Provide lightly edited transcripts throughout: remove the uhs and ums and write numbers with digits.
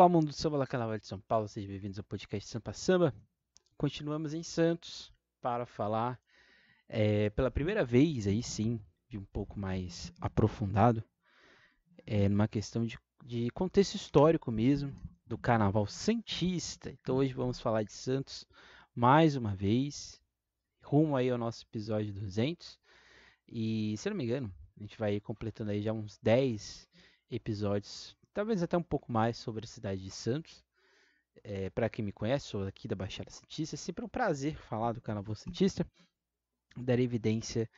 Olá, mundo do samba, Carnaval de São Paulo, sejam bem-vindos ao podcast Sampa Samba. Continuamos em Santos para falar pela primeira vez, aí sim, de um pouco mais aprofundado, numa questão de contexto histórico mesmo, do Carnaval Santista. Então hoje vamos falar de Santos mais uma vez, rumo aí ao nosso episódio 200. E, se eu não me engano, a gente vai completando aí já uns 10 episódios, talvez até um pouco mais sobre a cidade de Santos. Para quem me conhece, sou aqui da Baixada Santista. É sempre um prazer falar do Carnaval Santista, dar evidência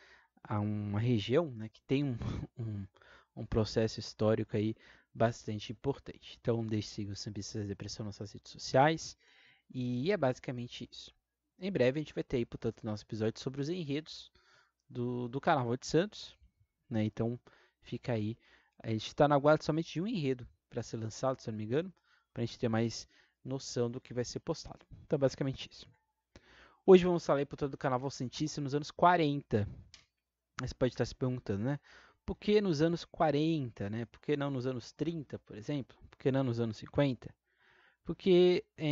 a uma região, né, que tem um, um processo histórico aí bastante importante. Então, deixe o Sambistas da Depressão nas suas redes sociais. E é basicamente isso. Em breve a gente vai ter aí, portanto, nosso episódio sobre os enredos do Carnaval de Santos, né? Então fica aí. A gente está na guarda somente de um enredo para ser lançado, se eu não me engano, para a gente ter mais noção do que vai ser postado. Então, basicamente isso. Hoje vamos falar aí, portanto, do Carnaval Santista nos anos 40. Você pode estar se perguntando, né? Por que nos anos 40, né? Por que não nos anos 30, por exemplo? Por que não nos anos 50? Porque a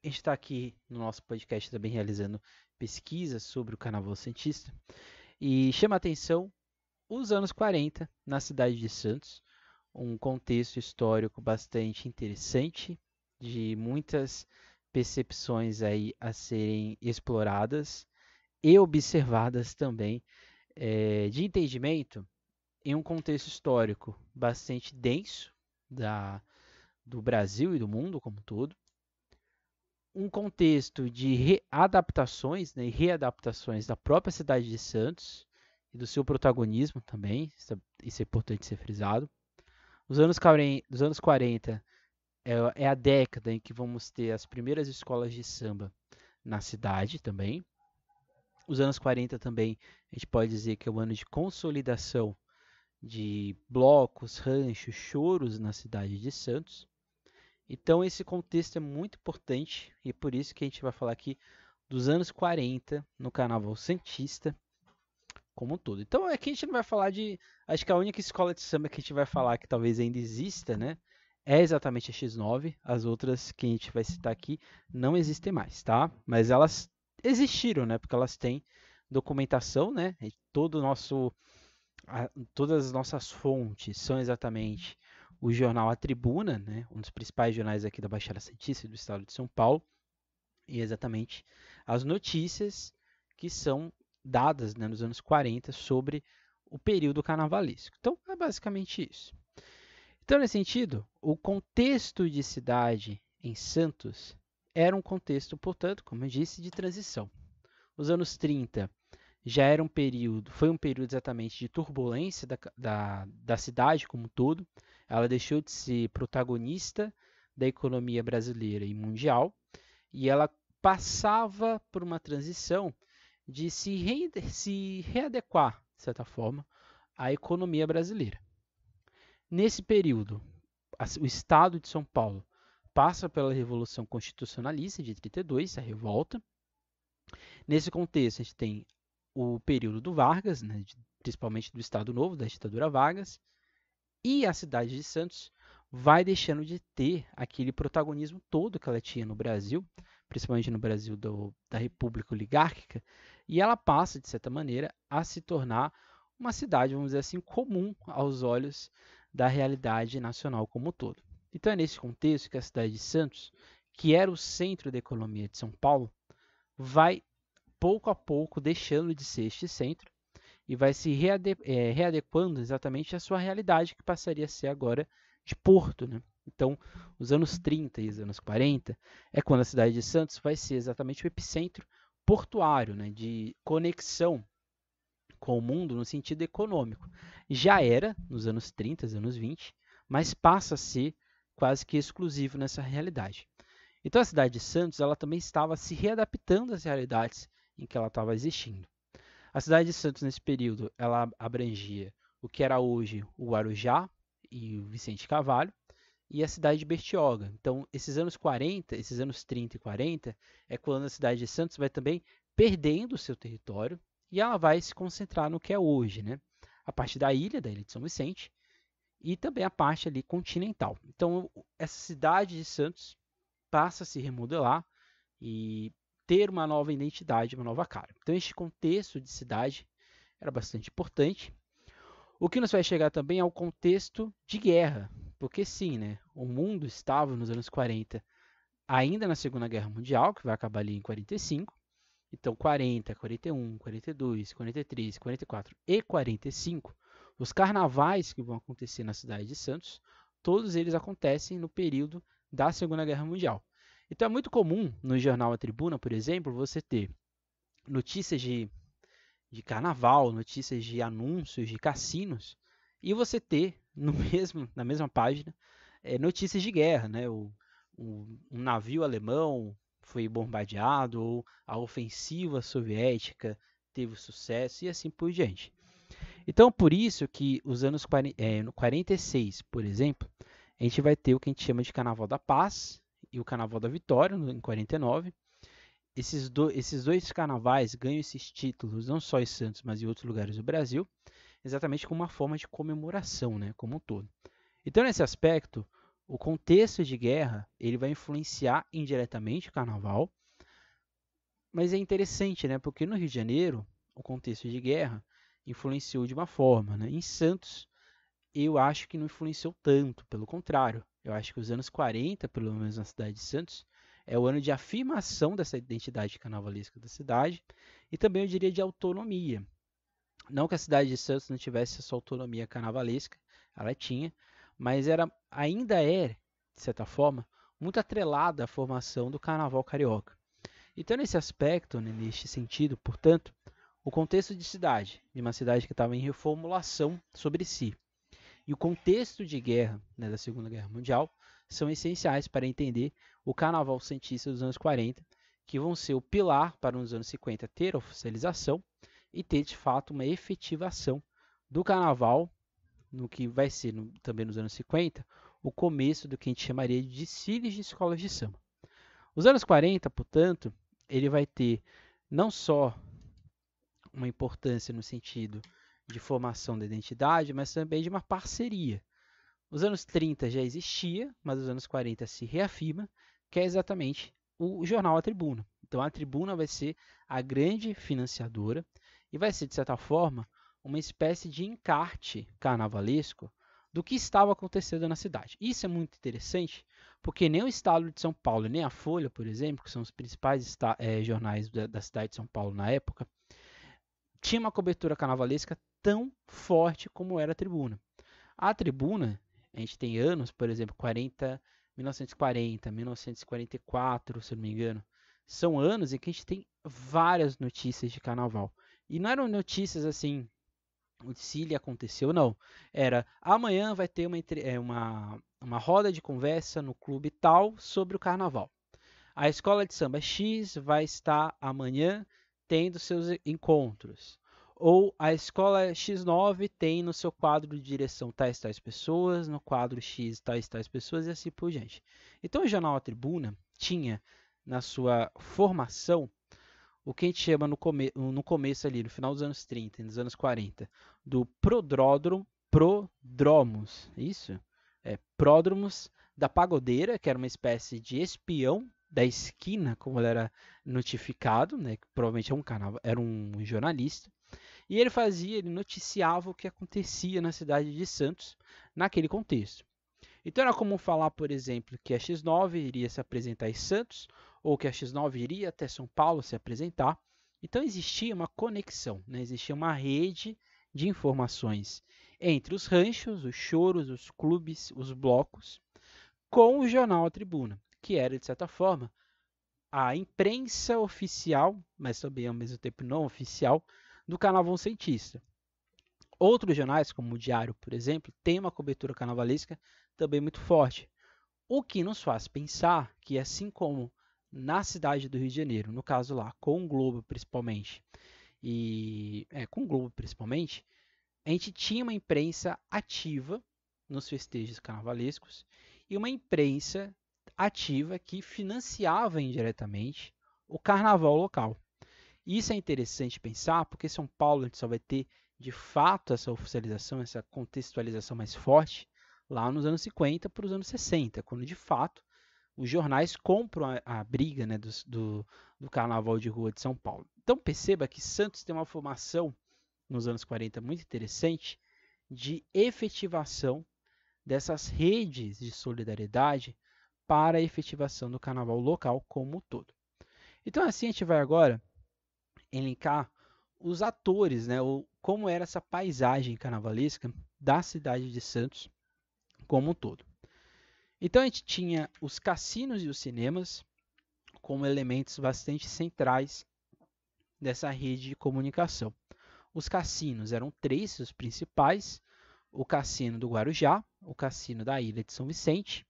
gente está aqui no nosso podcast também realizando pesquisas sobre o Carnaval Santista e chama a atenção os anos 40 na cidade de Santos, um contexto histórico bastante interessante, de muitas percepções aí a serem exploradas e observadas também, de entendimento em um contexto histórico bastante denso do Brasil e do mundo como um todo, um contexto de adaptações, né, e readaptações da própria cidade de Santos e do seu protagonismo também, isso é importante ser frisado. Os anos 40 é a década em que vamos ter as primeiras escolas de samba na cidade também. Os anos 40 também, a gente pode dizer que é o ano de consolidação de blocos, ranchos, choros na cidade de Santos. Então esse contexto é muito importante e é por isso que a gente vai falar aqui dos anos 40 no Carnaval Santista como um todo. Então aqui a gente não vai falar de... Acho que a única escola de samba que a gente vai falar que talvez ainda exista, né? É exatamente a X9. As outras que a gente vai citar aqui não existem mais, tá? Mas elas existiram, né? Porque elas têm documentação, né? Todas as nossas fontes são exatamente o jornal A Tribuna, né, um dos principais jornais aqui da Baixada Santista do estado de São Paulo, e exatamente as notícias que são dadas, né, nos anos 40 sobre o período carnavalesco. Então, é basicamente isso. Então, nesse sentido, o contexto de cidade em Santos era um contexto, portanto, como eu disse, de transição. Os anos 30 foi um período exatamente de turbulência da cidade como um todo. Ela deixou de ser protagonista da economia brasileira e mundial e ela passava por uma transição de se readequar, de certa forma, à economia brasileira. Nesse período, o Estado de São Paulo passa pela Revolução Constitucionalista de 32, a revolta. Nesse contexto, a gente tem o período do Vargas, né, principalmente do Estado Novo, da ditadura Vargas, e a cidade de Santos vai deixando de ter aquele protagonismo todo que ela tinha no Brasil, principalmente no Brasil da República Oligárquica, e ela passa, de certa maneira, a se tornar uma cidade, vamos dizer assim, comum aos olhos da realidade nacional como um todo. Então é nesse contexto que a cidade de Santos, que era o centro da economia de São Paulo, vai pouco a pouco deixando de ser este centro e vai se readequando exatamente à sua realidade, que passaria a ser agora de porto, né? Então, os anos 30 e os anos 40 é quando a cidade de Santos vai ser exatamente o epicentro portuário, né, de conexão com o mundo no sentido econômico. Já era nos anos 30, anos 20, mas passa a ser quase que exclusivo nessa realidade. Então, a cidade de Santos ela também estava se readaptando às realidades em que ela estava existindo. A cidade de Santos, nesse período, ela abrangia o que era hoje o Guarujá e o Vicente Carvalho, e a cidade de Bertioga. Então, esses anos 40, esses anos 30 e 40, é quando a cidade de Santos vai também perdendo o seu território e ela vai se concentrar no que é hoje, né? A partir da ilha de São Vicente, e também a parte ali continental. Então, essa cidade de Santos passa a se remodelar e ter uma nova identidade, uma nova cara. Então, este contexto de cidade era bastante importante. O que nos vai chegar também é o contexto de guerra, porque sim, né, o mundo estava nos anos 40 ainda na Segunda Guerra Mundial, que vai acabar ali em 45. Então, 40, 41, 42, 43, 44 e 45, os carnavais que vão acontecer na cidade de Santos, todos eles acontecem no período da Segunda Guerra Mundial. Então, é muito comum no jornal A Tribuna, por exemplo, você ter notícias de carnaval, notícias de anúncios de cassinos, e você ter na mesma página notícias de guerra, né? Um navio alemão foi bombardeado, ou a ofensiva soviética teve sucesso, e assim por diante. Então, por isso que os anos no 46, por exemplo, a gente vai ter o que a gente chama de Carnaval da Paz e o Carnaval da Vitória, em 49. Esses dois carnavais ganham esses títulos, não só em Santos, mas em outros lugares do Brasil, exatamente como uma forma de comemoração, né, como um todo. Então, nesse aspecto, o contexto de guerra ele vai influenciar indiretamente o carnaval, mas é interessante, né, porque no Rio de Janeiro, o contexto de guerra influenciou de uma forma. Né? Em Santos, eu acho que não influenciou tanto, pelo contrário. Eu acho que os anos 40, pelo menos na cidade de Santos, é o ano de afirmação dessa identidade carnavalesca da cidade e também eu diria de autonomia. Não que a cidade de Santos não tivesse essa autonomia carnavalesca, ela tinha, mas ainda é, de certa forma, muito atrelada à formação do carnaval carioca. Então, nesse aspecto, né, neste sentido, portanto, o contexto de cidade, de uma cidade que estava em reformulação sobre si, e o contexto de guerra, né, da Segunda Guerra Mundial, são essenciais para entender o carnaval santista dos anos 40, que vão ser o pilar para nos anos 50 ter oficialização e ter de fato uma efetivação do carnaval, no que vai ser também nos anos 50, o começo do que a gente chamaria de desfiles de escolas de samba. Os anos 40, portanto, ele vai ter não só uma importância no sentido de formação da identidade, mas também de uma parceria. Os anos 30 já existia, mas os anos 40 se reafirma, que é exatamente o jornal A Tribuna. Então a Tribuna vai ser a grande financiadora e vai ser, de certa forma, uma espécie de encarte carnavalesco do que estava acontecendo na cidade. Isso é muito interessante, porque nem o Estado de São Paulo, nem a Folha, por exemplo, que são os principais jornais da cidade de São Paulo na época, tinha uma cobertura carnavalesca tão forte como era a Tribuna. A Tribuna, a gente tem anos, por exemplo, 1940, 1944, se não me engano, são anos em que a gente tem várias notícias de carnaval. E não eram notícias assim, o desfile aconteceu, não. Era, amanhã vai ter uma roda de conversa no clube tal sobre o carnaval. A escola de samba X vai estar amanhã tendo seus encontros. Ou a escola X9 tem no seu quadro de direção tais pessoas, no quadro X tais pessoas e assim por diante. Então o jornal A Tribuna tinha na sua formação o que a gente chama no começo ali, no final dos anos 30 e nos anos 40, do prodromos, isso? Pródromos da pagodeira, que era uma espécie de espião da esquina, como ele era notificado, né, que provavelmente era um jornalista, e ele noticiava o que acontecia na cidade de Santos naquele contexto. Então era comum falar, por exemplo, que a X9 iria se apresentar em Santos, ou que a X9 iria até São Paulo se apresentar. Então existia uma conexão, né? Existia uma rede de informações entre os ranchos, os choros, os clubes, os blocos, com o jornal A Tribuna, que era, de certa forma, a imprensa oficial, mas também ao mesmo tempo não oficial, do carnaval cientista. Outros jornais, como o Diário, por exemplo, têm uma cobertura carnavalesca também muito forte. O que nos faz pensar que, assim como na cidade do Rio de Janeiro, no caso lá, com o Globo principalmente, a gente tinha uma imprensa ativa nos festejos carnavalescos e uma imprensa ativa que financiava indiretamente o carnaval local. Isso é interessante pensar, porque São Paulo a gente só vai ter de fato essa oficialização, essa contextualização mais forte lá nos anos 50 para os anos 60, quando de fato os jornais compram a briga, né, do Carnaval de Rua de São Paulo. Então perceba que Santos tem uma formação nos anos 40 muito interessante de efetivação dessas redes de solidariedade para a efetivação do carnaval local como um todo. Então assim a gente vai agora elencar os atores, né, ou como era essa paisagem carnavalesca da cidade de Santos como um todo. Então a gente tinha os cassinos e os cinemas como elementos bastante centrais dessa rede de comunicação. Os cassinos eram três, os principais: o cassino do Guarujá, o cassino da Ilha de São Vicente,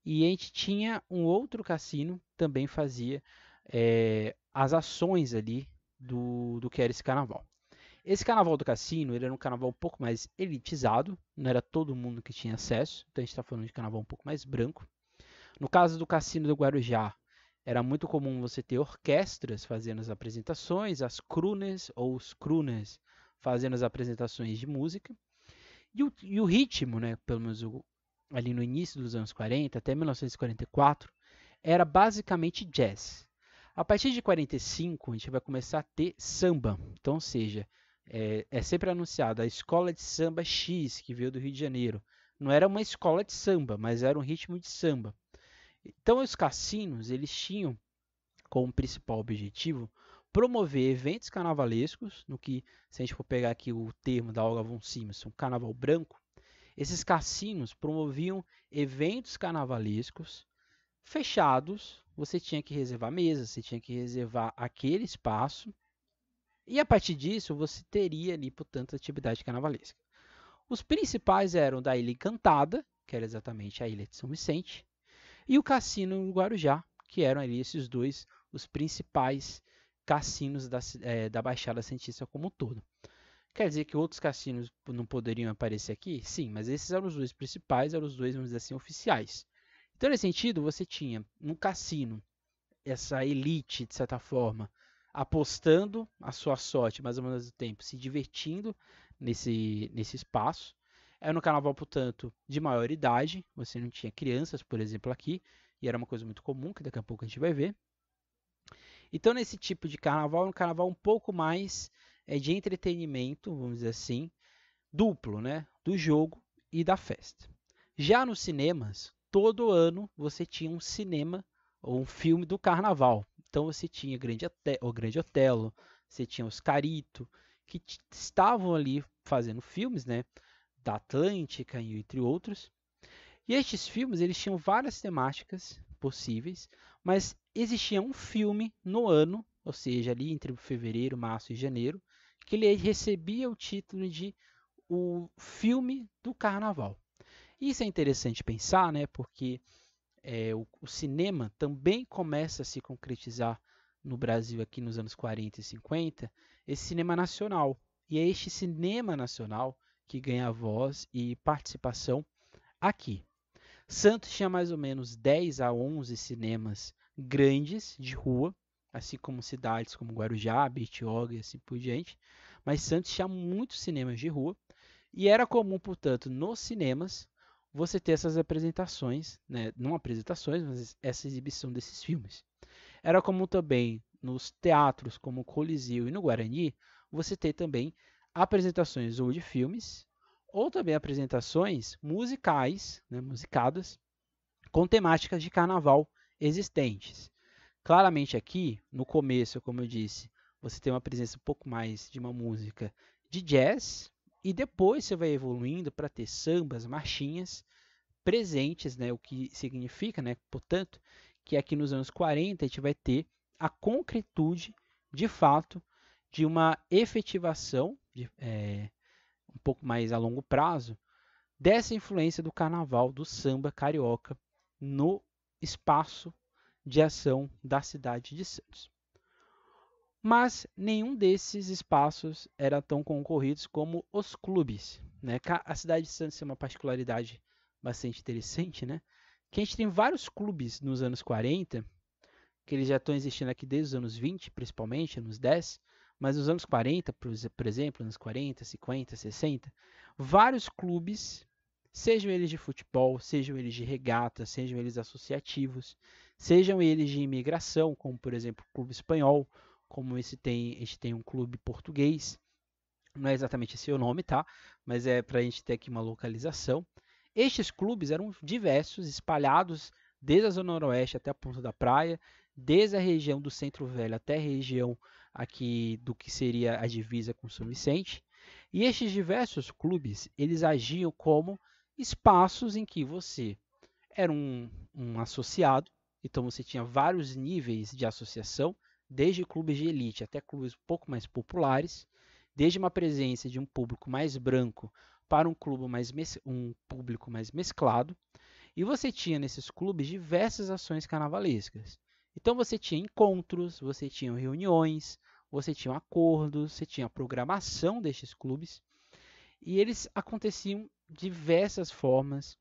e a gente tinha um outro cassino que também fazia as ações ali do que era esse carnaval. Esse carnaval do cassino ele era um carnaval um pouco mais elitizado, não era todo mundo que tinha acesso, então a gente está falando de carnaval um pouco mais branco. No caso do cassino do Guarujá, era muito comum você ter orquestras fazendo as apresentações, as crooners ou os crooners fazendo as apresentações de música. E o ritmo, né, pelo menos ali no início dos anos 40 até 1944, era basicamente jazz. A partir de 45, a gente vai começar a ter samba. Então, ou seja, é sempre anunciado a escola de samba X, que veio do Rio de Janeiro. Não era uma escola de samba, mas era um ritmo de samba. Então, os cassinos, eles tinham como principal objetivo promover eventos carnavalescos, no que, se a gente for pegar aqui o termo da Olga von Simonsen, carnaval branco, esses cassinos promoviam eventos carnavalescos fechados, você tinha que reservar mesas, você tinha que reservar aquele espaço, e a partir disso você teria ali, portanto, atividade carnavalesca. Os principais eram da Ilha Encantada, que era exatamente a Ilha de São Vicente, e o Cassino do Guarujá, que eram ali esses dois os principais cassinos da Baixada Santista como um todo. Quer dizer que outros cassinos não poderiam aparecer aqui? Sim, mas esses eram os dois principais, eram os dois, vamos dizer assim, oficiais. Então, nesse sentido, você tinha no cassino essa elite, de certa forma, apostando a sua sorte, mas ao mesmo tempo se divertindo nesse espaço. Era no carnaval, portanto, de maior idade, você não tinha crianças, por exemplo, aqui, e era uma coisa muito comum, que daqui a pouco a gente vai ver. Então, nesse tipo de carnaval, é um carnaval um pouco mais de entretenimento, vamos dizer assim, duplo, né? Do jogo e da festa. Já nos cinemas, todo ano você tinha um cinema ou um filme do carnaval. Então você tinha o Grande Otelo, você tinha os Carito, que estavam ali fazendo filmes, né? Da Atlântica e entre outros. E estes filmes eles tinham várias temáticas possíveis, mas existia um filme no ano, ou seja, ali entre fevereiro, março e janeiro, que ele recebia o título de o filme do carnaval. Isso é interessante pensar, né? Porque o cinema também começa a se concretizar no Brasil aqui nos anos 40 e 50, esse cinema nacional. E é este cinema nacional que ganha voz e participação aqui. Santos tinha mais ou menos 10 a 11 cinemas grandes de rua, assim como cidades como Guarujá, Bertioga e assim por diante. Mas Santos tinha muitos cinemas de rua e era comum, portanto, nos cinemas você ter essas apresentações, né? Não apresentações, mas essa exibição desses filmes. Era comum também nos teatros como o Coliseu e no Guarani você ter também apresentações ou de filmes ou também apresentações musicais, né, musicadas, com temáticas de carnaval existentes. Claramente aqui, no começo, como eu disse, você tem uma presença um pouco mais de uma música de jazz, e depois você vai evoluindo para ter sambas, marchinhas presentes, né, o que significa, né, portanto, que aqui nos anos 40 a gente vai ter a concretude, de fato, de uma efetivação um pouco mais a longo prazo, dessa influência do carnaval, do samba carioca no espaço de ação da cidade de Santos. Mas nenhum desses espaços era tão concorridos como os clubes, né? A cidade de Santos tem uma particularidade bastante interessante, né? Que a gente tem vários clubes nos anos 40, que eles já estão existindo aqui desde os anos 20, principalmente, anos 10, mas nos anos 40, por exemplo, anos 40, 50, 60, vários clubes sejam eles de futebol, sejam eles de regata, sejam eles associativos, sejam eles de imigração, como por exemplo o clube espanhol, como a gente tem um clube português, não é exatamente esse o nome, tá? Mas é para a gente ter aqui uma localização. Estes clubes eram diversos, espalhados desde a Zona Noroeste até a Ponta da Praia, desde a região do Centro Velho até a região aqui do que seria a divisa com São Vicente. E estes diversos clubes, eles agiam como espaços em que você era um associado, então você tinha vários níveis de associação, desde clubes de elite até clubes um pouco mais populares, desde uma presença de um público mais branco para um público mais mesclado, e você tinha nesses clubes diversas ações carnavalescas. Então você tinha encontros, você tinha reuniões, você tinha acordos, você tinha a programação destes clubes, e eles aconteciam de diversas formas.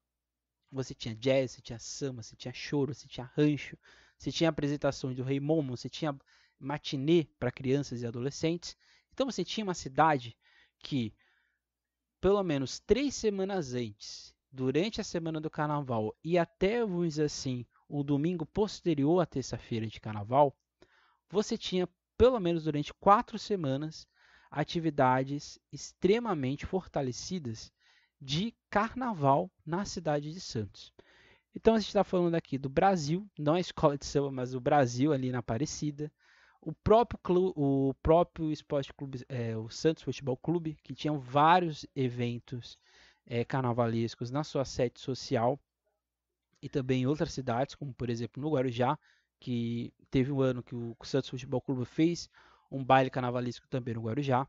Você tinha jazz, você tinha samba, você tinha choro, você tinha rancho, você tinha apresentação do Rei Momo, você tinha matinê para crianças e adolescentes. Então você tinha uma cidade que, pelo menos 3 semanas antes, durante a semana do carnaval e até, vamos dizer assim, o domingo posterior à terça-feira de carnaval, você tinha, pelo menos durante 4 semanas, atividades extremamente fortalecidas de carnaval na cidade de Santos. Então a gente está falando aqui do Brasil, não a escola de samba, mas o Brasil ali na Aparecida, o próprio Esporte Clube, o Santos Futebol Clube, que tinham vários eventos carnavalescos na sua sede social e também em outras cidades, como por exemplo no Guarujá, que teve um ano que o Santos Futebol Clube fez um baile carnavalesco também no Guarujá.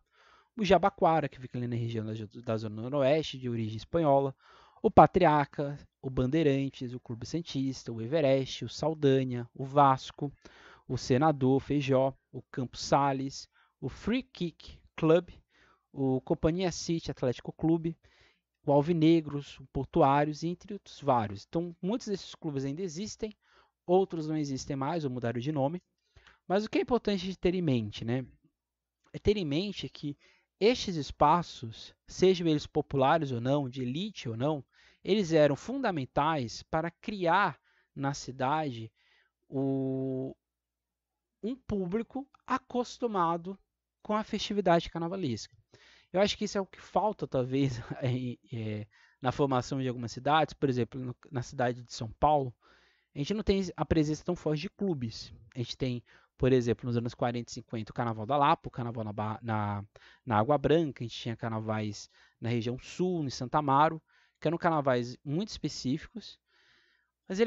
O Jabaquara, que fica ali na região da Zona Noroeste, de origem espanhola. O Patriarca, o Bandeirantes, o Clube Santista, o Everest, o Saldanha, o Vasco, o Senador Feijó, o Campos Sales, o Free Kick Club, o Companhia City Atlético Clube, o Alvinegros, o Portuários, entre outros vários. Então, muitos desses clubes ainda existem, outros não existem mais ou mudaram de nome. Mas o que é importante de ter em mente, né? É ter em mente que estes espaços, sejam eles populares ou não, de elite ou não, eles eram fundamentais para criar na cidade um público acostumado com a festividade carnavalesca. Eu acho que isso é o que falta, talvez, na formação de algumas cidades. Por exemplo, na cidade de São Paulo, a gente não tem a presença tão forte de clubes. A gente tem, por exemplo, nos anos 40 e 50, o Carnaval da Lapa, o Carnaval na Água Branca, a gente tinha carnavais na região sul, em Santa Amaro, que eram carnavais muito específicos, mas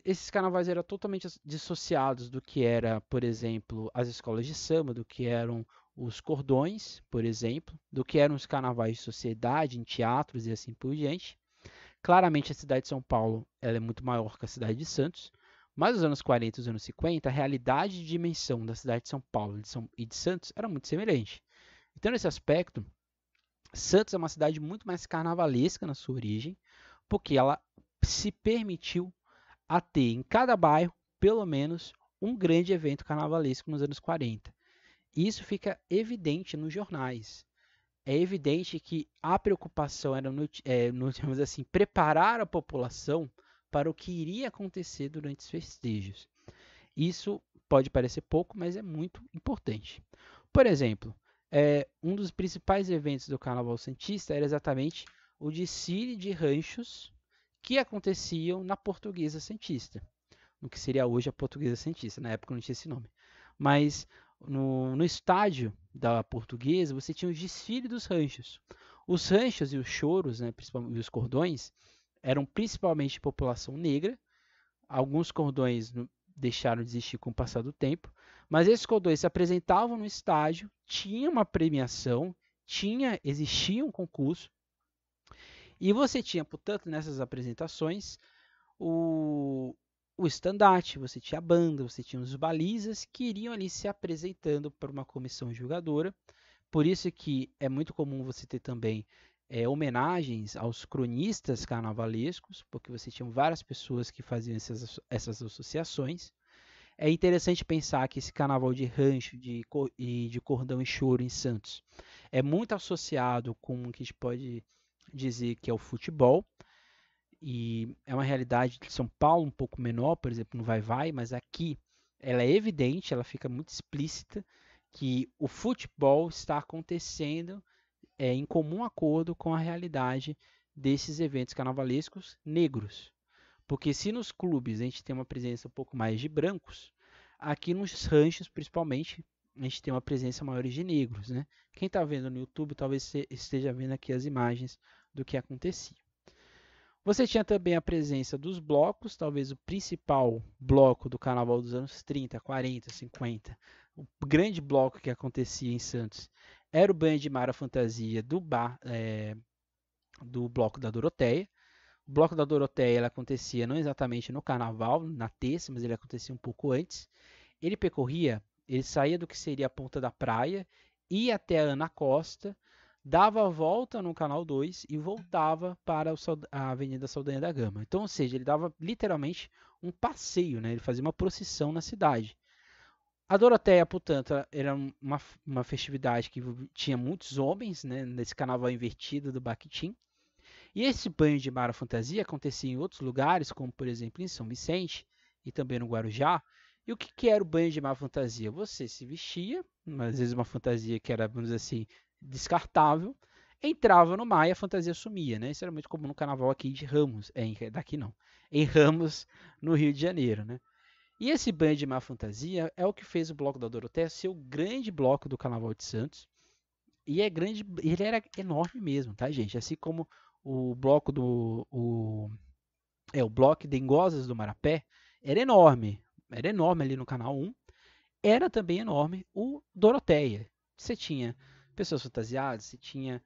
esses carnavais eram totalmente dissociados do que era, por exemplo, as escolas de samba, do que eram os cordões, por exemplo, do que eram os carnavais de sociedade, em teatros e assim por diante. Claramente a cidade de São Paulo ela é muito maior que a cidade de Santos, mas nos anos 40 e os anos 50, a realidade de dimensão da cidade de São Paulo e de Santos era muito semelhante. Então, nesse aspecto, Santos é uma cidade muito mais carnavalesca na sua origem, porque ela se permitiu a ter em cada bairro, pelo menos, um grande evento carnavalesco nos anos 40. E isso fica evidente nos jornais. É evidente que a preocupação era, digamos assim, preparar a população para o que iria acontecer durante os festejos. Isso pode parecer pouco, mas é muito importante. Por exemplo, um dos principais eventos do Carnaval Santista era exatamente o desfile de ranchos que aconteciam na Portuguesa Santista, no que seria hoje a Portuguesa Santista. Na época não tinha esse nome. Mas no estádio da Portuguesa, você tinha o desfile dos ranchos. Os ranchos e os choros, né, principalmente, e os cordões, eram principalmente de população negra. Alguns cordões deixaram de existir com o passar do tempo, mas esses cordões se apresentavam no estádio, tinha uma premiação, existia um concurso, e você tinha, portanto, nessas apresentações, o estandarte, você tinha a banda, você tinha os balizas que iriam ali se apresentando para uma comissão julgadora. Por isso que é muito comum você ter também homenagens aos cronistas carnavalescos, porque você tinha várias pessoas que faziam essas associações. É interessante pensar que esse carnaval de rancho e de cordão e choro em Santos é muito associado com o que a gente pode dizer que é o futebol, e é uma realidade de São Paulo um pouco menor, por exemplo, no Vai-Vai, mas aqui ela é evidente, ela fica muito explícita que o futebol está acontecendo em comum acordo com a realidade desses eventos carnavalescos negros. Porque se nos clubes a gente tem uma presença um pouco mais de brancos, aqui nos ranchos, principalmente, a gente tem uma presença maior de negros, né? Quem está vendo no YouTube talvez esteja vendo aqui as imagens do que acontecia. Você tinha também a presença dos blocos, talvez o principal bloco do carnaval dos anos 30, 40, 50. O grande bloco que acontecia em Santos era o Banho de Mar a Fantasia do bloco da Doroteia. O bloco da Doroteia ele acontecia não exatamente no carnaval, na terça, mas ele acontecia um pouco antes. Ele saía do que seria a ponta da praia, ia até a Ana Costa, dava a volta no Canal 2 e voltava para a Avenida Saldanha da Gama. Então, ou seja, ele dava literalmente um passeio, né? Ele fazia uma procissão na cidade. A Doroteia, portanto, era uma festividade que tinha muitos homens, né? Nesse carnaval invertido do Bakhtin. E esse banho de mar à fantasia acontecia em outros lugares, como por exemplo em São Vicente e também no Guarujá. E o que era o banho de mar à fantasia? Você se vestia, às vezes uma fantasia que era, vamos dizer assim, descartável, entrava no mar e a fantasia sumia, né? Isso era muito comum no carnaval aqui de Ramos, daqui não, em Ramos, no Rio de Janeiro, né? E esse banho de mar à fantasia é o que fez o Bloco da Doroteia ser o grande bloco do Carnaval de Santos. E é grande, ele era enorme mesmo, tá, gente? Assim como o bloco o bloco de Engosas do Marapé era enorme ali no canal 1. Era também enorme o Doroteia. Você tinha pessoas fantasiadas, você tinha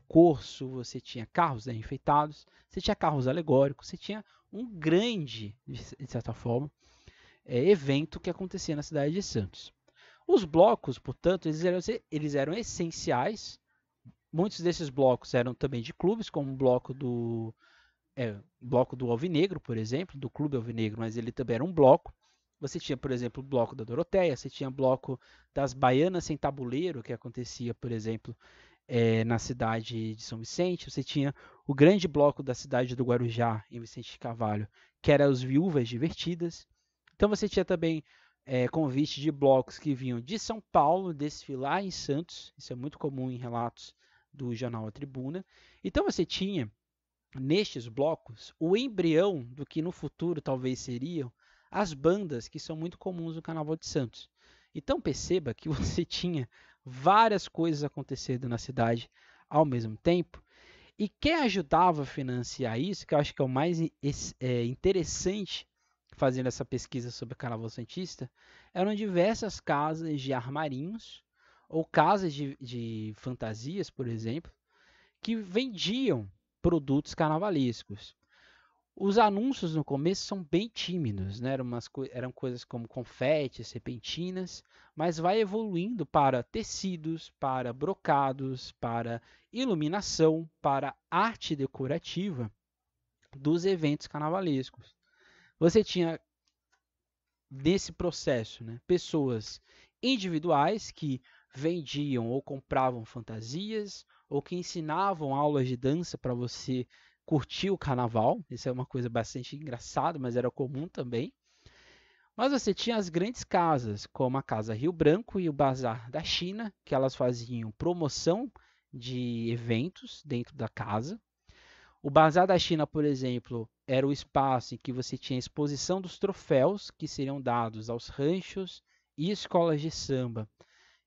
corso, você tinha carros, né, enfeitados, você tinha carros alegóricos, você tinha um grande, de certa forma, evento que acontecia na cidade de Santos. Os blocos, portanto, eles eram essenciais. Muitos desses blocos eram também de clubes, como o bloco do Alvinegro, por exemplo, do Clube Alvinegro, mas ele também era um bloco. Você tinha, por exemplo, o bloco da Doroteia, você tinha o bloco das Baianas Sem Tabuleiro, que acontecia, por exemplo, na cidade de São Vicente. Você tinha o grande bloco da cidade do Guarujá, em Vicente de Carvalho, que era os Viúvas Divertidas. Então você tinha também convite de blocos que vinham de São Paulo desfilar em Santos. Isso é muito comum em relatos do jornal A Tribuna. Então você tinha nestes blocos o embrião do que no futuro talvez seriam as bandas que são muito comuns no Carnaval de Santos. Então perceba que você tinha várias coisas acontecendo na cidade ao mesmo tempo. E quem ajudava a financiar isso, que eu acho que é o mais interessante fazendo essa pesquisa sobre o Carnaval Santista, eram diversas casas de armarinhos ou casas de fantasias, por exemplo, que vendiam produtos carnavalescos. Os anúncios no começo são bem tímidos, né? Eram coisas como confetes, serpentinas, mas vai evoluindo para tecidos, para brocados, para iluminação, para arte decorativa dos eventos carnavalescos. Você tinha nesse processo, né, pessoas individuais que vendiam ou compravam fantasias ou que ensinavam aulas de dança para você curtir o carnaval. Isso é uma coisa bastante engraçada, mas era comum também. Mas você tinha as grandes casas, como a Casa Rio Branco e o Bazar da China, que elas faziam promoção de eventos dentro da casa. O Bazar da China, por exemplo, era o espaço em que você tinha a exposição dos troféus que seriam dados aos ranchos e escolas de samba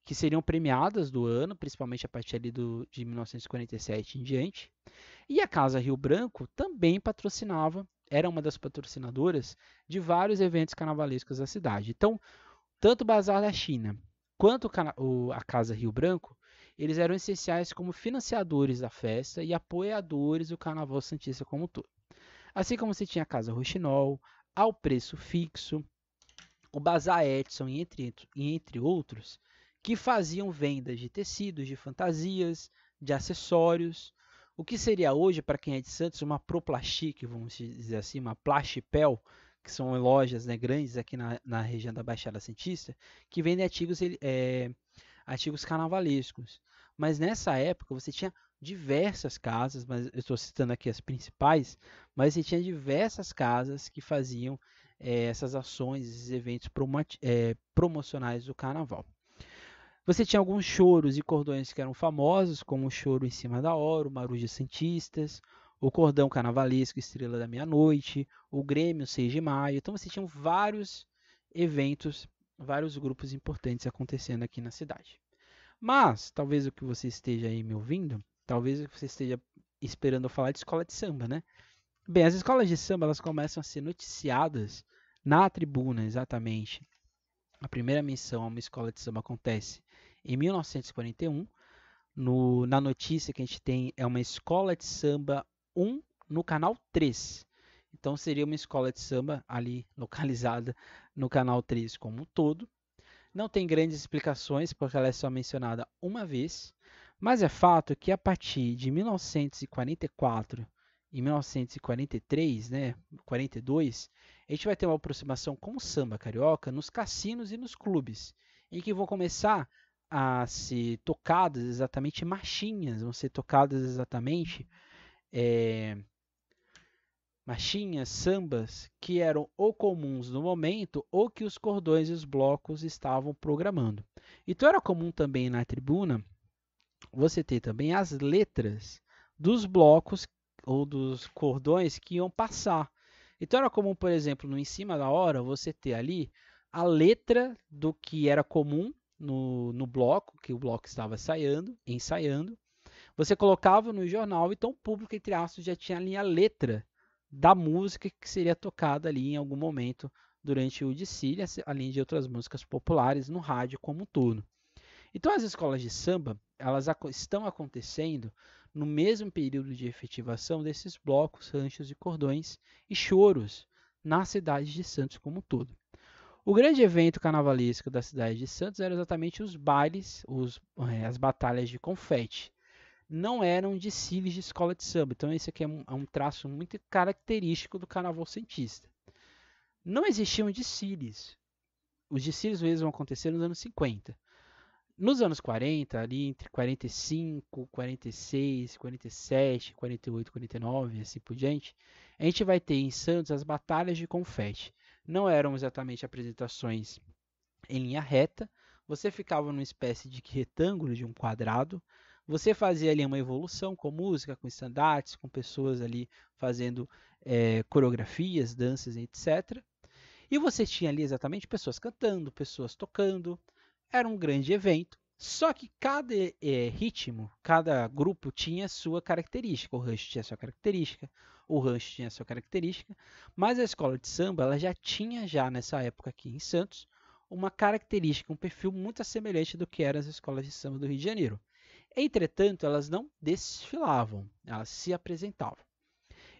que seriam premiadas do ano, principalmente a partir ali de 1947 em diante. E a Casa Rio Branco também patrocinava, era uma das patrocinadoras de vários eventos carnavalescos da cidade. Então, tanto o Bazar da China quanto a Casa Rio Branco, eles eram essenciais como financiadores da festa e apoiadores do Carnaval Santista como um todo. Assim como você tinha a Casa Rochinol, Ao Preço Fixo, o Bazar Edson e entre outros, que faziam vendas de tecidos, de fantasias, de acessórios. O que seria hoje, para quem é de Santos, uma Proplastic, vamos dizer assim, uma Plastipel, que são lojas, né, grandes aqui na região da Baixada Santista, que vendem artigos carnavalescos. Mas nessa época você tinha diversas casas, mas eu estou citando aqui as principais, mas você tinha diversas casas que faziam essas ações, esses eventos promocionais do carnaval. Você tinha alguns choros e cordões que eram famosos, como o choro em cima da hora, o Maruja Santistas, o cordão carnavalesco Estrela da Meia-Noite, o Grêmio 6 de Maio. Então você tinha vários eventos, vários grupos importantes acontecendo aqui na cidade. Mas, talvez o que você esteja aí me ouvindo, talvez você esteja esperando eu falar de escola de samba, né? Bem, as escolas de samba elas começam a ser noticiadas na tribuna, exatamente. A primeira menção a uma escola de samba acontece em 1941. Na notícia que a gente tem é uma escola de samba 1 no canal 3. Então seria uma escola de samba ali localizada no canal 3 como um todo. Não tem grandes explicações porque ela é só mencionada uma vez, mas é fato que a partir de 1944 e 1943, né, 42, a gente vai ter uma aproximação com o samba carioca nos cassinos e nos clubes, em que vão começar a ser tocadas exatamente marchinhas, vão ser tocadas exatamente marchinhas, sambas que eram ou comuns no momento ou que os cordões e os blocos estavam programando. Então era comum também na tribuna você ter também as letras dos blocos ou dos cordões que iam passar. Então era comum, por exemplo, no Em Cima da Hora, você ter ali a letra do que era comum no bloco, que o bloco estava ensaiando. Você colocava no jornal, então o público, entre aspas, já tinha ali a letra da música que seria tocada ali em algum momento durante o desfile, além de outras músicas populares no rádio como um todo. Então as escolas de samba, elas estão acontecendo no mesmo período de efetivação desses blocos, ranchos e cordões e choros na cidade de Santos como um todo. O grande evento carnavalesco da cidade de Santos era exatamente os bailes, as batalhas de confete. Não eram desfiles de escola de samba. Então esse aqui é um traço muito característico do carnaval santista. Não existiam desfiles. Os desfiles mesmo vão acontecer nos anos 50. Nos anos 40, ali entre 45, 46, 47, 48, 49 e assim por diante, a gente vai ter em Santos as batalhas de confete. Não eram exatamente apresentações em linha reta, você ficava numa espécie de retângulo de um quadrado, você fazia ali uma evolução com música, com estandartes, com pessoas ali fazendo coreografias, danças, etc. E você tinha ali exatamente pessoas cantando, pessoas tocando. Era um grande evento. Só que cada ritmo, cada grupo tinha sua característica. O rancho tinha sua característica, o rancho tinha sua característica, mas a escola de samba ela já tinha nessa época aqui em Santos uma característica, um perfil muito semelhante do que eram as escolas de samba do Rio de Janeiro. Entretanto, elas não desfilavam, elas se apresentavam.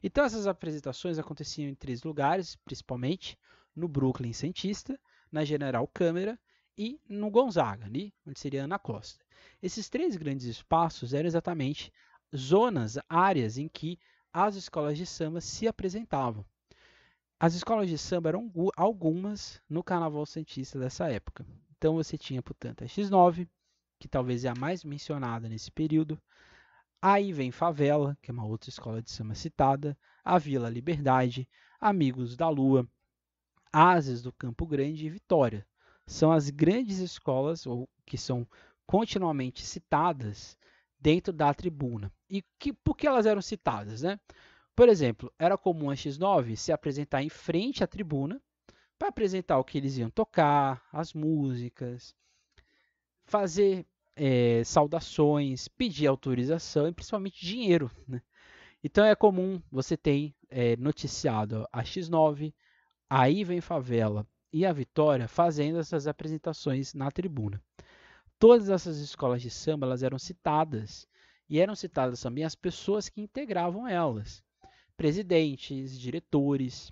Então essas apresentações aconteciam em 3 lugares, principalmente no Brooklyn Santista, na General Câmara e no Gonzaga, ali, onde seria Ana Costa. Esses 3 grandes espaços eram exatamente zonas, áreas em que as escolas de samba se apresentavam. As escolas de samba eram algumas no Carnaval Santista dessa época. Então você tinha, portanto, a X9, que talvez é a mais mencionada nesse período. Aí vem Favela, que é uma outra escola de samba citada, a Vila Liberdade, Amigos da Lua, Asas do Campo Grande e Vitória. São as grandes escolas que são continuamente citadas dentro da tribuna. E por que elas eram citadas, né? Por exemplo, era comum a X9 se apresentar em frente à tribuna para apresentar o que eles iam tocar, as músicas, fazer saudações, pedir autorização e principalmente dinheiro. Né? Então é comum você ter noticiado a X9, Aí Vem Favela e a Vitória fazendo essas apresentações na tribuna. Todas essas escolas de samba elas eram citadas e eram citadas também as pessoas que integravam elas. Presidentes, diretores,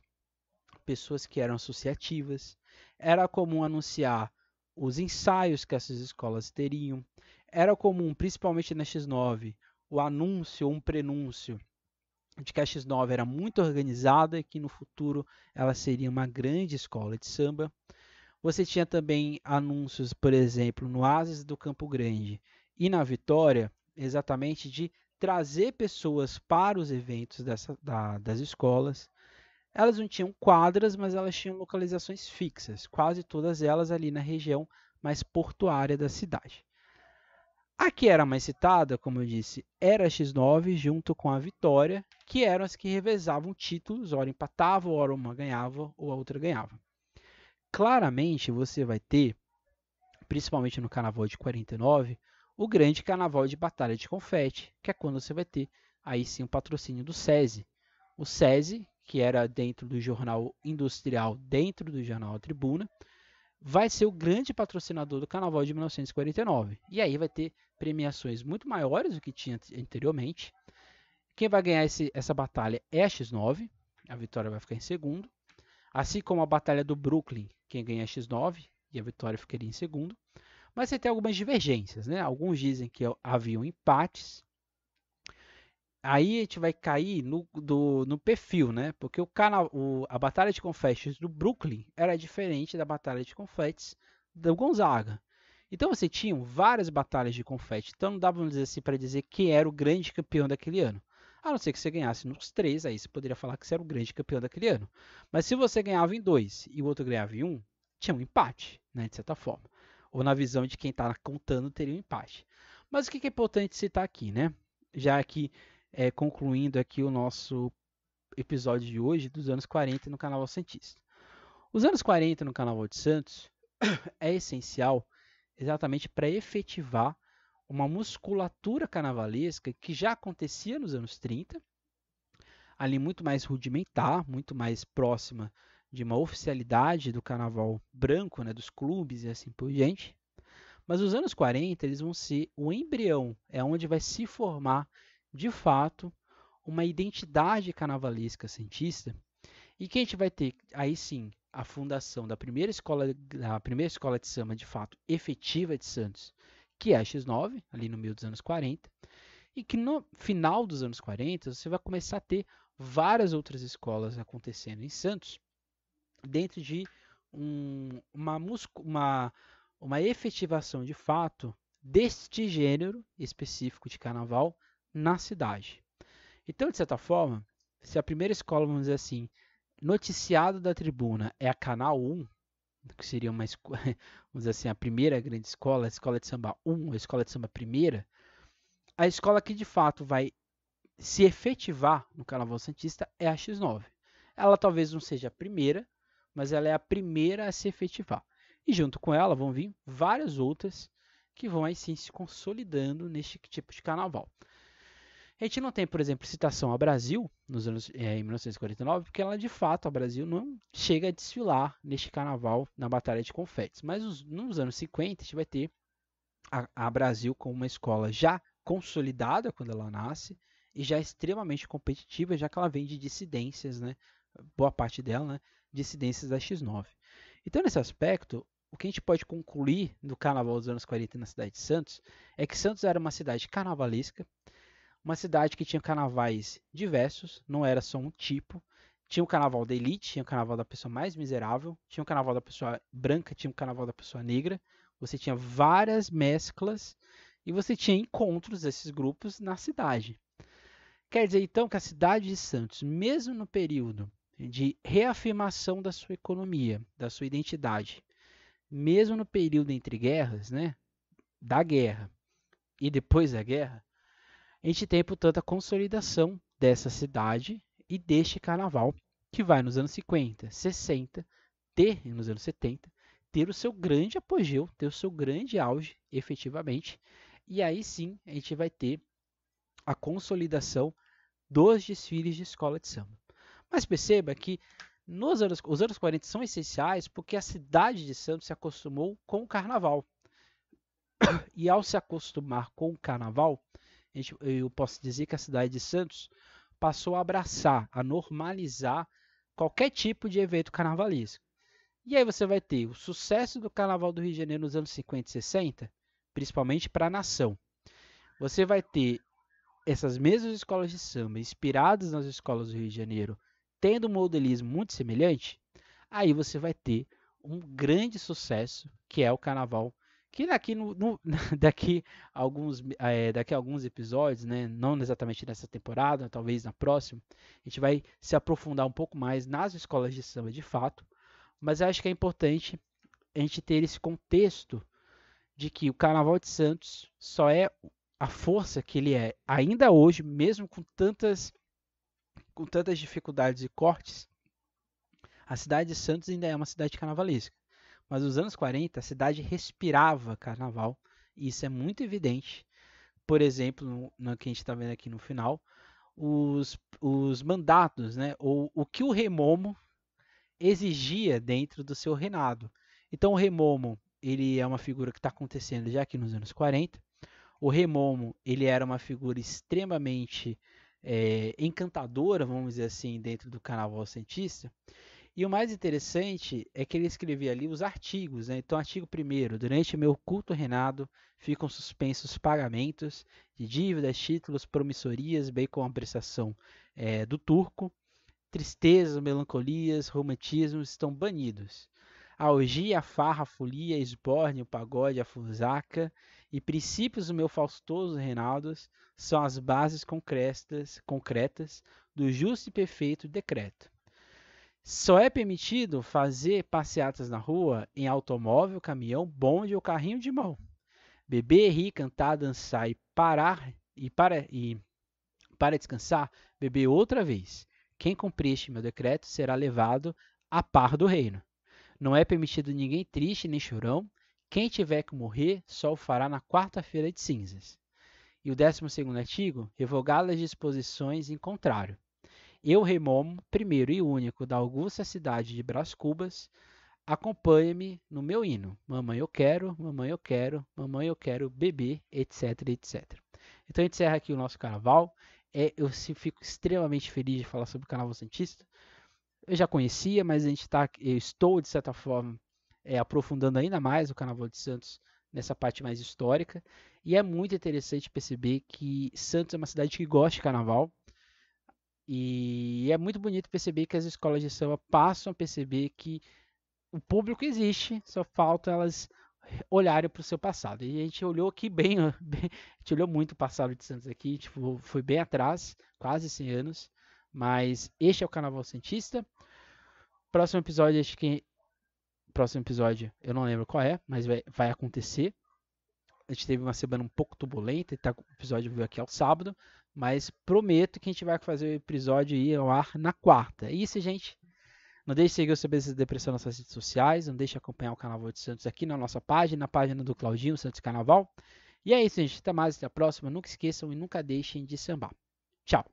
pessoas que eram associativas. Era comum anunciar os ensaios que essas escolas teriam. Era comum, principalmente na X9, o anúncio ou um prenúncio de que a X9 era muito organizada e que no futuro ela seria uma grande escola de samba. Você tinha também anúncios, por exemplo, no Ases do Campo Grande e na Vitória, exatamente de trazer pessoas para os eventos das escolas. Elas não tinham quadras, mas elas tinham localizações fixas, quase todas elas ali na região mais portuária da cidade. A que era mais citada, como eu disse, era a X9 junto com a Vitória, que eram as que revezavam títulos, ora empatavam, ora uma ganhava ou a outra ganhava. Claramente você vai ter, principalmente no Carnaval de 49, o grande Carnaval de Batalha de Confete, que é quando você vai ter aí sim o patrocínio do SESI. O SESI, que era dentro do Jornal Industrial, dentro do Jornal A Tribuna, vai ser o grande patrocinador do Carnaval de 1949. E aí vai ter premiações muito maiores do que tinha anteriormente. Quem vai ganhar essa batalha é a X9, a Vitória vai ficar em segundo. Assim como a Batalha do Brooklyn, quem ganha é a X9 e a Vitória ficaria em segundo. Mas você tem algumas divergências, né? Alguns dizem que haviam empates. Aí a gente vai cair no perfil, né? Porque a Batalha de Confetes do Brooklyn era diferente da Batalha de Confetes do Gonzaga. Então você tinha várias batalhas de confete. Então não dava, vamos dizer assim, para dizer quem era o grande campeão daquele ano. A não ser que você ganhasse nos 3, aí você poderia falar que você era o grande campeão daquele ano. Mas se você ganhava em 2 e o outro ganhava em 1, tinha um empate, né, de certa forma. Ou na visão de quem está contando, teria um empate. Mas o que é importante citar aqui, né? Já que concluindo aqui o nosso episódio de hoje dos anos 40 no Carnaval Santista. Os anos 40 no Carnaval de Santos é essencial exatamente para efetivar uma musculatura carnavalesca que já acontecia nos anos 30, ali muito mais rudimentar, muito mais próxima de uma oficialidade do carnaval branco, né, dos clubes e assim por diante. Mas os anos 40 eles vão ser o embrião, é onde vai se formar de fato uma identidade carnavalesca santista e que a gente vai ter aí sim a fundação da primeira escola de samba de fato efetiva de Santos, que é a X9, ali no meio dos anos 40, e que no final dos anos 40 você vai começar a ter várias outras escolas acontecendo em Santos dentro de uma efetivação de fato deste gênero específico de carnaval na cidade. Então, de certa forma, se a primeira escola, vamos dizer assim, noticiado da tribuna é a Canal 1, que seria uma, vamos dizer assim, a primeira grande escola, a escola de samba 1, a escola de samba primeira, a escola que de fato vai se efetivar no Carnaval Santista é a X9. Ela talvez não seja a primeira, mas ela é a primeira a se efetivar. E junto com ela vão vir várias outras que vão aí sim se consolidando neste tipo de carnaval. A gente não tem, por exemplo, citação ao Brasil em 1949, porque ela de fato, a Brasil não chega a desfilar neste carnaval na Batalha de Confetes. Mas nos anos 50 a gente vai ter a Brasil como uma escola já consolidada quando ela nasce e já extremamente competitiva, já que ela vem de dissidências, né? Boa parte dela, né? Dissidências da X9. Então, nesse aspecto, o que a gente pode concluir do carnaval dos anos 40 na cidade de Santos é que Santos era uma cidade carnavalesca, uma cidade que tinha carnavais diversos, não era só um tipo. Tinha o carnaval da elite, tinha o carnaval da pessoa mais miserável, tinha o carnaval da pessoa branca, tinha o carnaval da pessoa negra. Você tinha várias mesclas e você tinha encontros desses grupos na cidade. Quer dizer, então, que a cidade de Santos, mesmo no período de reafirmação da sua economia, da sua identidade, mesmo no período entre guerras, né, da guerra e depois da guerra, a gente tem, portanto, a consolidação dessa cidade e deste carnaval, que vai nos anos 50, 60, nos anos 70, ter o seu grande apogeu, ter o seu grande auge, efetivamente. E aí sim a gente vai ter a consolidação dos desfiles de escola de samba. Mas perceba que os anos 40 são essenciais porque a cidade de Santos se acostumou com o carnaval. E ao se acostumar com o carnaval, eu posso dizer que a cidade de Santos passou a abraçar, a normalizar qualquer tipo de evento carnavalesco. E aí você vai ter o sucesso do Carnaval do Rio de Janeiro nos anos 50 e 60, principalmente para a nação. Você vai ter essas mesmas escolas de samba, inspiradas nas escolas do Rio de Janeiro, tendo um modelismo muito semelhante, aí você vai ter um grande sucesso, que é o Carnaval que daqui a alguns episódios, né, não exatamente nessa temporada, talvez na próxima, a gente vai se aprofundar um pouco mais nas escolas de samba de fato, mas eu acho que é importante a gente ter esse contexto de que o Carnaval de Santos só é a força que ele é ainda hoje, mesmo com tantas dificuldades e cortes. A cidade de Santos ainda é uma cidade carnavalesca. Mas nos anos 40, a cidade respirava carnaval, e isso é muito evidente. Por exemplo, no que a gente está vendo aqui no final, os mandatos, né, ou o que o Remomo exigia dentro do seu reinado. Então, o Remomo ele é uma figura que está acontecendo já aqui nos anos 40. O Remomo ele era uma figura extremamente encantadora, vamos dizer assim, dentro do carnaval cientista. E o mais interessante é que ele escrevia ali os artigos, né? Então, artigo 1º, durante meu culto reinado, ficam suspensos pagamentos de dívidas, títulos, promissorias, bem com a prestação do turco. Tristezas, melancolias, romantismos estão banidos. A orgia, a farra, a folia, a esbórnia, o pagode, a fusaca e princípios do meu faustoso reinado são as bases concretas do justo e perfeito decreto. Só é permitido fazer passeatas na rua em automóvel, caminhão, bonde ou carrinho de mão. Beber, rir, cantar, dançar e para descansar, beber outra vez. Quem cumprir este meu decreto será levado a par do reino. Não é permitido ninguém triste nem chorão. Quem tiver que morrer, só o fará na quarta-feira de cinzas. E o 12º artigo, revogá as disposições em contrário. Eu, Remomo, primeiro e único da augusta cidade de Brás Cubas, acompanhe-me no meu hino. Mamãe eu quero, mamãe eu quero, mamãe eu quero beber, etc, etc. Então a gente encerra aqui o nosso carnaval. Eu fico extremamente feliz de falar sobre o Carnaval Santista. Eu já conhecia, mas eu estou, de certa forma, aprofundando ainda mais o Carnaval de Santos nessa parte mais histórica. E é muito interessante perceber que Santos é uma cidade que gosta de carnaval. E é muito bonito perceber que as escolas de samba passam a perceber que o público existe, só falta elas olharem para o seu passado. E a gente olhou aqui a gente olhou muito o passado de Santos aqui, tipo, foi bem atrás, quase 100 anos. Mas este é o Carnaval Santista. Próximo episódio, eu não lembro qual é, mas vai acontecer. A gente teve uma semana um pouco turbulenta, então o episódio veio aqui ao sábado, mas prometo que a gente vai fazer o episódio ir ao ar na quarta. É isso, gente. Não deixe de seguir o CBC da Depressão nas nossas redes sociais, não deixe de acompanhar o Carnaval de Santos aqui na nossa página, na página do Claudinho, Santos Carnaval. E é isso, gente. Até mais, até a próxima. Nunca esqueçam e nunca deixem de sambar. Tchau.